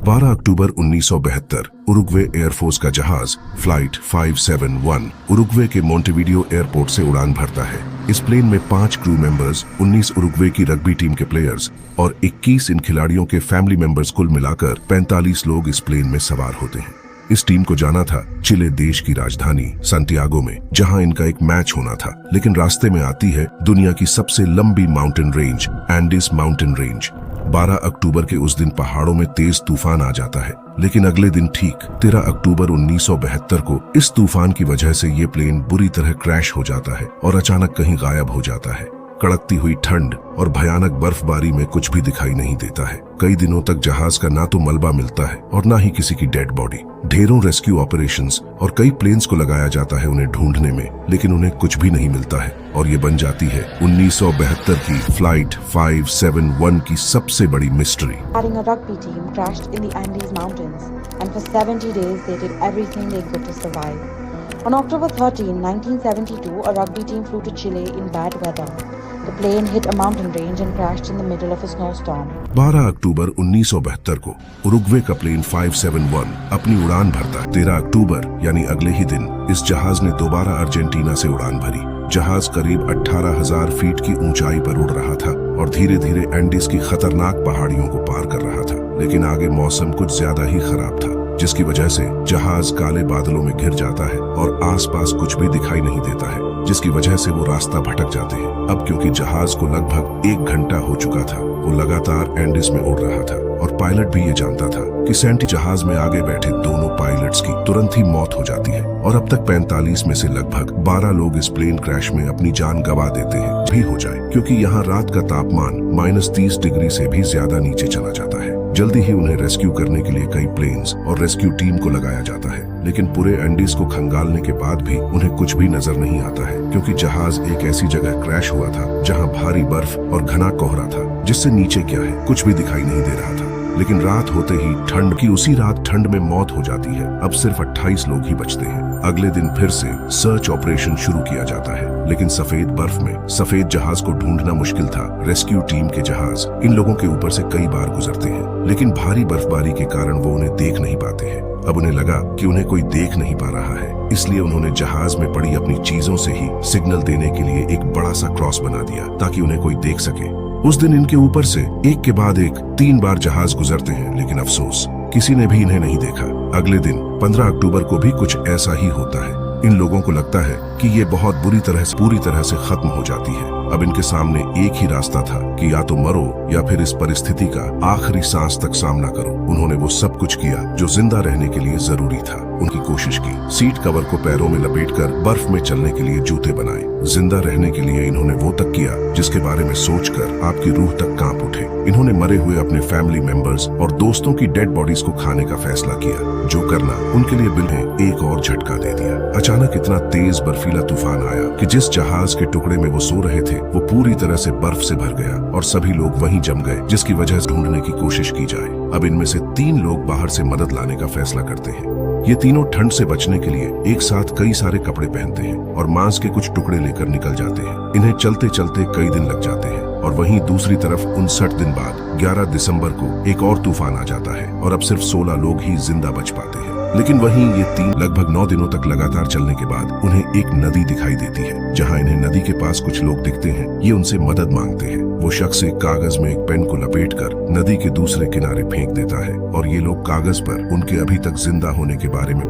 12 अक्टूबर 1972 Uruguay air force का जहाज flight 571 Uruguay के मोंटेविडियो एयरपोर्ट से उड़ान भरता है। इस प्लेन में 5 क्रू मेंबर्स, 19 उरुग्वे की रग्बी टीम के प्लेयर्स और 21 इन खिलाड़ियों के फैमिली मेंबर्स, कुल मिलाकर 45 लोग इस प्लेन में सवार होते हैं। इस टीम को जाना था चिले देश की राजधानी सैंटियागो में, जहां इनका एक मैच होना था। लेकिन रास्ते में आती है दुनिया की सबसे लंबी mountain range, Andes mountain range. 12 अक्टूबर के उस दिन पहाड़ों में तेज तूफान आ जाता है, लेकिन अगले दिन ठीक 13 अक्टूबर 1972 को इस तूफान की वजह से ये प्लेन बुरी तरह क्रैश हो जाता है और अचानक कहीं गायब हो जाता है। कड़कती हुई ठंड और भयानक बर्फबारी में कुछ भी दिखाई नहीं देता है। कई दिनों तक जहाज का ना तो मलबा मिलता है और ना ही किसी की डेड बॉडी। ढेरों रेस्क्यू ऑपरेशंस और कई प्लेन्स को लगाया जाता है उन्हें ढूंढने में, लेकिन उन्हें कुछ भी नहीं मिलता है और ये बन जाती है 1972 की फ्लाइट 571 की सबसे बड़ी mystery. Having a rugby team crashed in the Andes Mountains, and for 70 days they did everything they could to survive. On October 13, 1972, a rugby team flew to Chile in bad weather. The plane hit a mountain range and crashed in the middle of a snowstorm. 12 अक्टूबर 1972 को Uruguay का plane 571 अपनी उड़ान भरता है। 13 अक्टूबर यानी अगले ही दिन इस जहाज ने दोबारा अर्जेंटीना से उड़ान भरी। जहाज करीब 18,000 फीट की ऊंचाई पर उड़ रहा था और धीरे धीरे एंडीज की खतरनाक पहाड़ियों को पार कर रहा था। लेकिन आगे मौसम कुछ ज्यादा ही खराब था, जिसकी वजह से जहाज काले बादलों में घिर जाता है और आसपास कुछ भी दिखाई नहीं देता है, जिसकी वजह से वो रास्ता भटक जाते हैं। अब क्योंकि जहाज को लगभग 1 घंटा हो चुका था, वो लगातार एंडीज में उड़ रहा था और पायलट भी ये जानता था कि सैंटी जहाज में आगे बैठे दोनों पायलट्स की तुरंत ही मौत हो जाती है और अब तक 45 में से लगभग 12 लोग इस प्लेन क्रैश में अपनी जान गंवा देते हैं। भी हो जाए क्योंकि यहाँ रात का तापमान -30 डिग्री से भी ज्यादा नीचे चला जाता है। जल्दी ही उन्हें रेस्क्यू करने के लिए कई प्लेन्स और रेस्क्यू टीम को लगाया जाता है, लेकिन पूरे एंडीज को खंगालने के बाद भी उन्हें कुछ भी नजर नहीं आता है, क्योंकि जहाज एक ऐसी जगह क्रैश हुआ था जहां भारी बर्फ और घना कोहरा था, जिससे नीचे क्या है कुछ भी दिखाई नहीं दे रहा था। लेकिन रात होते ही उसी रात ठंड में मौत हो जाती है। अब सिर्फ 28 लोग ही बचते हैं। अगले दिन फिर से सर्च ऑपरेशन शुरू किया जाता है, लेकिन सफेद बर्फ में सफेद जहाज को ढूंढना मुश्किल था। रेस्क्यू टीम के जहाज इन लोगों के ऊपर से कई बार गुजरते हैं, लेकिन भारी बर्फबारी के कारण वो उन्हें देख नहीं पाते हैं। अब उन्हें लगा कि उन्हें कोई देख नहीं पा रहा है, इसलिए उन्होंने जहाज में पड़ी अपनी चीजों से ही सिग्नल देने के लिए एक बड़ा सा क्रॉस बना दिया ताकि उन्हें कोई देख सके। उस दिन इनके ऊपर से एक के बाद एक 3 बार जहाज गुजरते हैं, लेकिन अफसोस किसी ने भी इन्हें नहीं देखा। अगले दिन 15 अक्टूबर को भी कुछ ऐसा ही होता है। इन लोगों को लगता है कि ये बहुत पूरी तरह से खत्म हो जाती है। अब इनके सामने एक ही रास्ता था कि या तो मरो या फिर इस परिस्थिति का आखिरी सांस तक सामना करो। उन्होंने वो सब कुछ किया जो जिंदा रहने के लिए जरूरी था। उनकी कोशिश की, सीट कवर को पैरों में लपेटकर बर्फ में चलने के लिए जूते बनाए। जिंदा रहने के लिए इन्होंने वो तक किया जिसके बारे में सोचकर आपकी रूह तक कांप उठे। इन्होंने मरे हुए अपने फैमिली मेंबर्स और दोस्तों की डेड बॉडीज को खाने का फैसला किया। जो करना उनके लिए बिल ने एक और झटका दे दिया। अचानक इतना तेज बर्फीला तूफान आया कि जिस जहाज के टुकड़े में वो सो रहे थे वो पूरी तरह से बर्फ से भर गया और सभी लोग वहीं जम गए, जिसकी वजह से ढूंढने की कोशिश की जाए। अब इनमें से 3 लोग बाहर से मदद लाने का फैसला करते हैं। ये तीनों ठंड से बचने के लिए एक साथ कई सारे कपड़े पहनते हैं और मांस के कुछ टुकड़े लेकर निकल जाते हैं। इन्हें चलते चलते कई दिन लग जाते हैं और वहीं दूसरी तरफ 59 दिन बाद 11 दिसंबर को एक और तूफान आ जाता है और अब सिर्फ 16 लोग ही जिंदा बच पाते हैं। लेकिन वहीं ये 3 लगभग 9 दिनों तक लगातार चलने के बाद उन्हें एक नदी दिखाई देती है। जहां इन्हें नदी के पास कुछ लोग दिखते हैं। ये उनसे मदद मांगते हैं। वो शख्स एक कागज में एक पेन को लपेटकर नदी के दूसरे किनारे फेंक देता है और ये लोग कागज पर उनके अभी तक जिंदा होने के बारे में